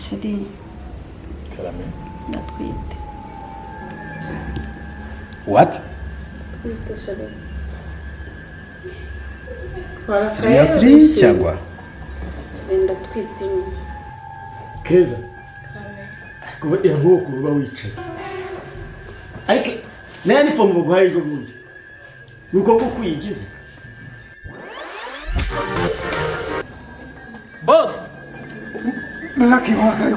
Shadi. Karame. Ndatwite. What? Twite Shadi. Seriously cyangwa? Ndatwite. Keza. Kuba nkuko uba wicaye. Ariko nani fomu baguhaye ejo bundi. Nuko kuyigize. Boss. Naki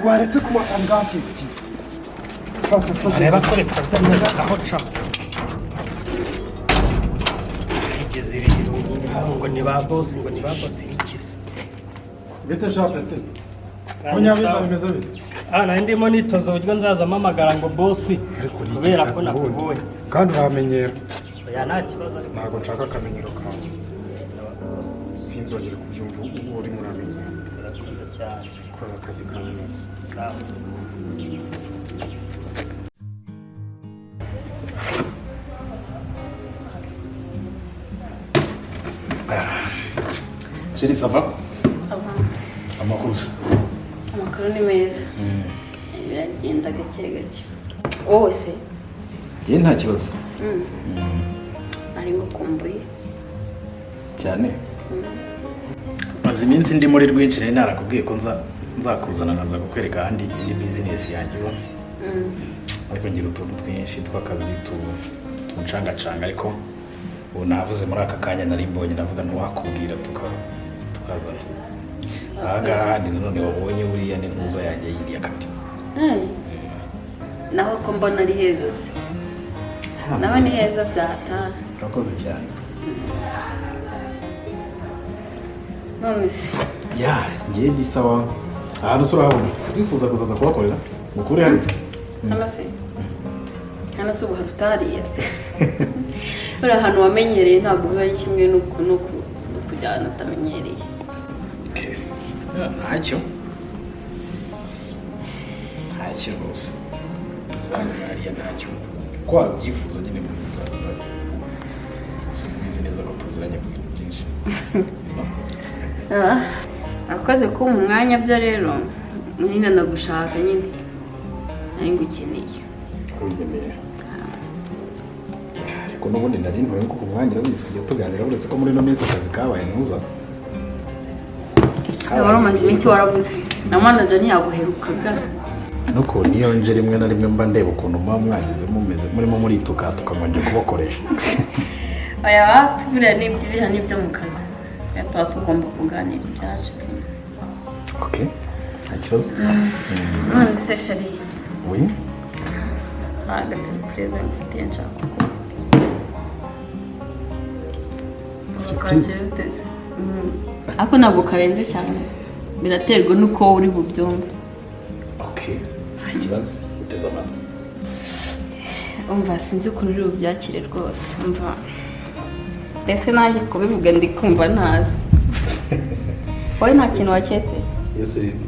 waretse kuma angaki. Fata. Areba kore president aho cha. Igize ibintu ngo ni ba boss ngo ni ba boss ikize. Bete shapete. Munyabiza bimeze bite? Na ndimo nitozo buryo nzaza mamagara ngo boss. Kubera ko nakubonye. Kandi uramenyera. Ya nta kibazo ariko. Ntago nshaka akamenyero kawe. Sinzongera kubyumva ubu uri muramenyera. Urakoze cyane. Kora akazi kawe neza. Sawa. Chérie, ça va? Ça va. Amakuru. Amakuru ni meza. Biragenda gake gake. Wowe se? Ye nta kibazo. Ari ngukumbuye. Cyane. Maze iminsi ndi muri rwinshi rero narakubwiye ko nzakuzana naza kukwereka ahandi indi business yanjye ubona. Ariko ngira utuntu twinshi tw'akazi tuncangacanga ariko ubu navuze muri aka kanya nari mbonye navuga ntiwakubwira tukazana. Aha ndi none wabonye buriya ni ntuza yanjye yindi ya kabiri. Naho ko mbona ari heza se. Naho ni heza byata. Urakoze cyane. Umunsi. Ya, ngiye gisaba. Ahantu sura habona. Twifuza kuzaza kubakorera. Mukuri hano. Hano se. Hano se ubuharutariya. Uri ahantu wamenyereye ntabwo biba ari kimwe no kujyana utamenyereye. Okay. Ntacyo rwose. Uzabona hariya ntacyo. Ko wabyifuza nyine mu muzaza. Subize neza ko tuziranye ku bintu byinshi. Akoze ko mu mwanya byo rero nyine nagushaka nyine. Ari ngukeneye. Kuyigemeye. Ariko n'ubundi nari ntoye ko ku mwanya urabizi tujya tuganira uretse ko muri no minsi akazi kabaye ntuza. Wari umaze iminsi warabuze. Na manager ntiyaguherukaga. Nuko niyo nje rimwe na rimwe mba ndeba ukuntu muba mwagize mumeze murimo murituka tukamwongera kubakoresha. Oya bapfura n'ibyo n'ibyo mu kazi. Tuba tugomba kuganira ibyacu. Okay. Nta kibazo. None se shari. Oui. Surprise mfitiye nshaka. Surprise. Ako ntabwo karenze cyane. Biraterwa nuko uri bubyumve. Okay. Nta kibazo. Uteze amatwi. Umva sinzi ukuntu uri bubyakire rwose. Umva. Ese nanjye kubivuga ndi kumva ntazi. Wowe nta kintu waketse?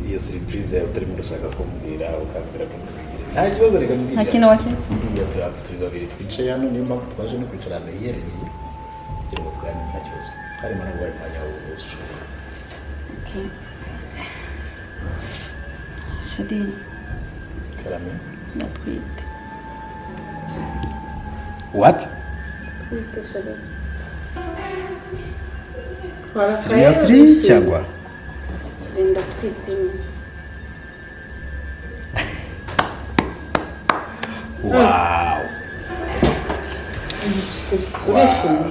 Iyo surprise yawe utari murashaka kumbwira ukambwira ko mbwira. Nta kibazo reka mbwira. Nta kintu waketse? Iyo turi babiri twicaye hano niyo mpamvu twaje no kwicarana yiyereye. Kugira ngo tugane nta kibazo. Harimo n'uwaye mwanya wo wose. Okay. Shadi. Karame. Ndatwite. What? Twite Shadi. Seriously cyangwa? Ndatwite. Wow. Ureshimye.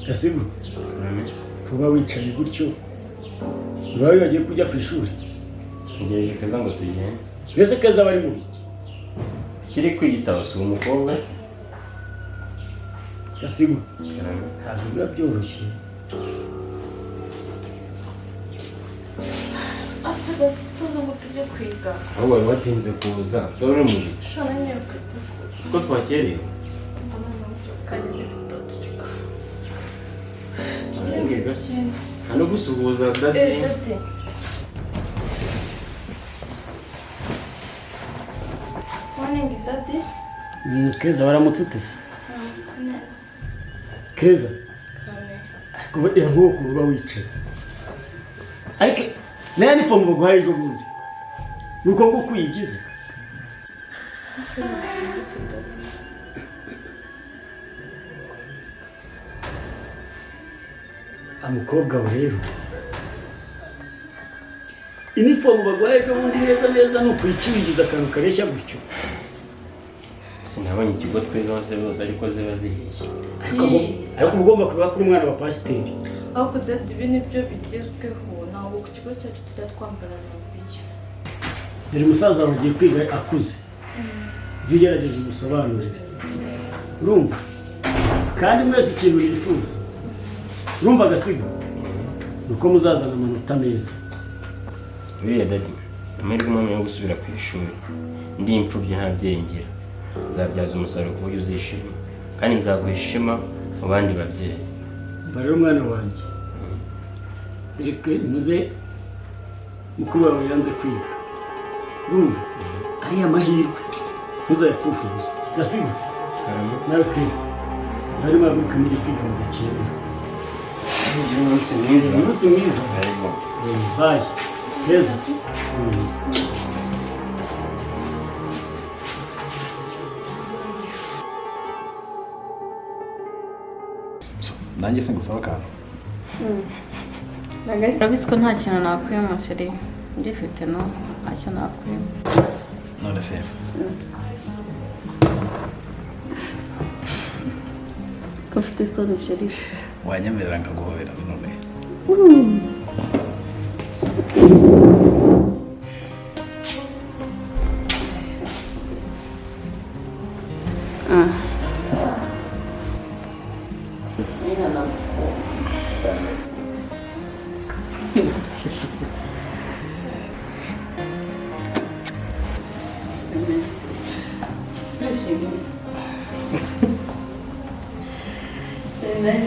Kasimu. Kuba wicaye gutyo. Bawe bagiye kujya ku ishuri. Ngeje Keza ngo tugende. Mbese Keza bari mu biki? Kiri kwigitaba si umukobwa. Kasimu. Ntabwo biba byoroshye. Asaga tuzo ngo tujye kwiga. Aho bari batinze kuza. So uri mu biki? Shana nyeruka. Siko twakereye. Hano gusuhuza dati. Morning daddy. Keza waramutse utese. Keza. Kuba nkuko uba wicaye. Ariko nani fomu baguhaye ejo bundi nuko ngo kuyigize amukobwa rero inifomu baguhaye ejo bundi neza nuko ikibigize akantu kareshya gutyo sinabonye ikigo twese bose ariko ziba ziheshye ariko ugomba kuba kuri umwana wa pasiteri ahubwo dati ibi nibyo bigezweho ntabwo ku kigo cyacu tujya twambara amabuye dore umusaza wagiye kwiga akuze ibyo ugerageje umusobanurire urumva kandi mwese ikintu yifuza urumva agasiga nuko muzazana amanota meza buriya dadi amahirwe umwami yo gusubira ku ishuri ndi imfubyi nta byengera nzabyaza umusaruro ku buryo uzishima kandi nzaguha ishema mu bandi babyeyi rero umwana wanjye reka muze mukuru wawe yanze kwiga urumva ari amahirwe ntuzayapfushe ubusa gasiga nawe kwiga bari babuka muri kwiga mu gakera umunsi mwiza bayi heza nanjye se ngusaba akantu urabizi ko nta kintu nakwima sheri ndifite no nta kintu nakwima none se ko ufite isoni sheri wanyemerera nkaguhobera none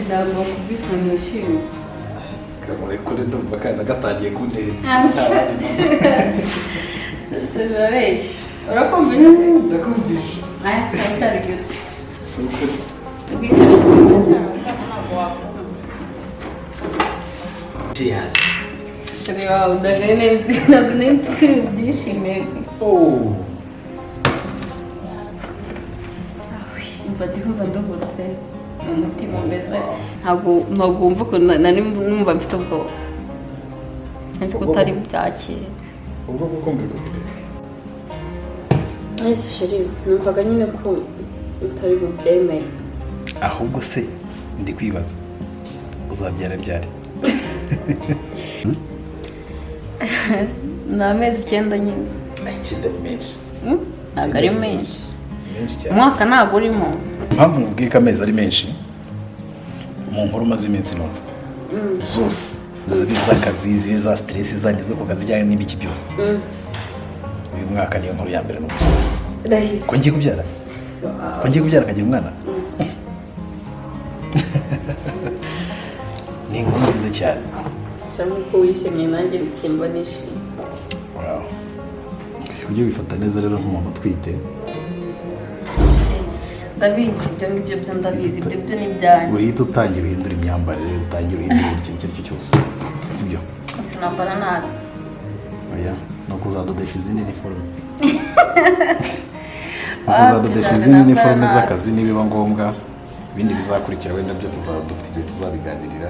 ntabwo kubikanisha kamurekure ndumva kandi gatangiye kuntera urabeshya urakumvisha ndakumvisha aya karacyari gute cheers sheri wawe ntabwo nzi ko uri bubyishimiye mva ndikumva nduhutse umutima mbese ntabwo wumva ko numva mfite ubwoba nzi ko utari bubyakire ubwo kuko mbere gufite nahise sheri numvaga nyine ko utari bubyemere ahubwo se ndi kwibaza uzabyara ryari ni amezi 9 nyine icyenda ni menshi ntabwo ari menshi cyane umwaka ntabwo urimo impamvu mubwiye ko amezi ari menshi mu nkuru maze iminsi numva zose zibe iz'akazi zibe za stress zanjye zo ku kazi ijyanye n'ibiki byose uyu mwaka niyo nkuru ya mbere n'uko nziza ko ngiye kubyara nkagira umwana ni inkuru nziza cyane cyangwa uko wishimye nanjye bikimba nishimye ujye wifata neza rero nk'umuntu utwite ndabizi ibyo ngibyo byo ndabizi ibyo byo ni ibyanjye uhita utangira uhindura imyambarire utangira uhindura ikintu icyo ari cyo cyose sibyo sinambara nabi oya no kuzadodesha izindi niforume kuzadodesha izindi niforume z'akazi nibiba ngombwa ibindi bizakurikira wenda byo dufite igihe tuzabiganirira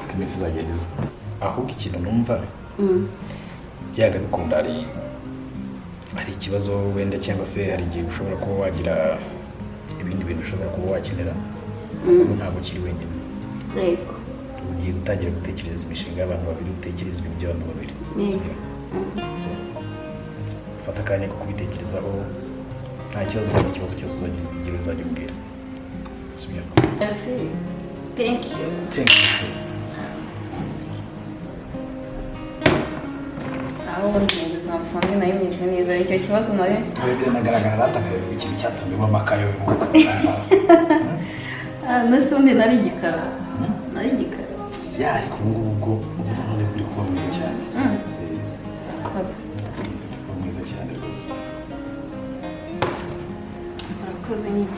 ko iminsi izagenda iza ahubwo ikintu numva byaga bikunda hari ikibazo wenda cyangwa se hari igihe ushobora kuba wagira ibindi bintu ushobora kuba wakenera kuko ntabwo ukiri wenyine yego ugiye gutangira gutekereza imishinga y'abantu babiri utekereza ibintu by'abantu babiri so ufata akanya ko kubitekerezaho nta kibazo kandi ikibazo cyose uzagira uzajya umbwira sibyo thank you aho ubundi mu buzima busanzwe nayo imeze neza icyo kibazo nayo biragaragara ratakaye ikintu cyatumye uba amakayo nese ubundi nari igikara ya ariko ubu none uri kuba mwiza cyane kuba mwiza cyane rwose urakoze nyine